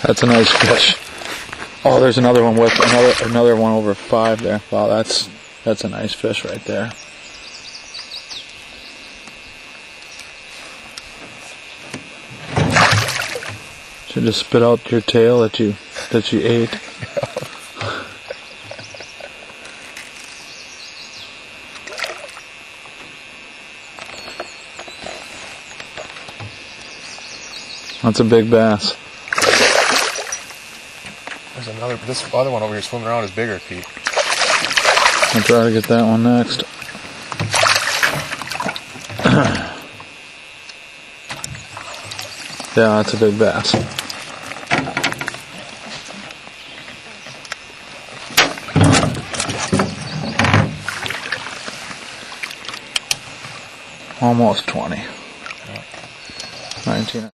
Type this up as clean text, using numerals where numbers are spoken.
That's a nice fish. Oh, there's another one with another one over 5 there. Wow, that's a nice fish right there. Should just spit out your tail that you ate. That's a big bass. There's another. This other one over here swimming around is bigger, Pete. I'll try to get that one next. Yeah, that's a big bass. Almost 20. 19.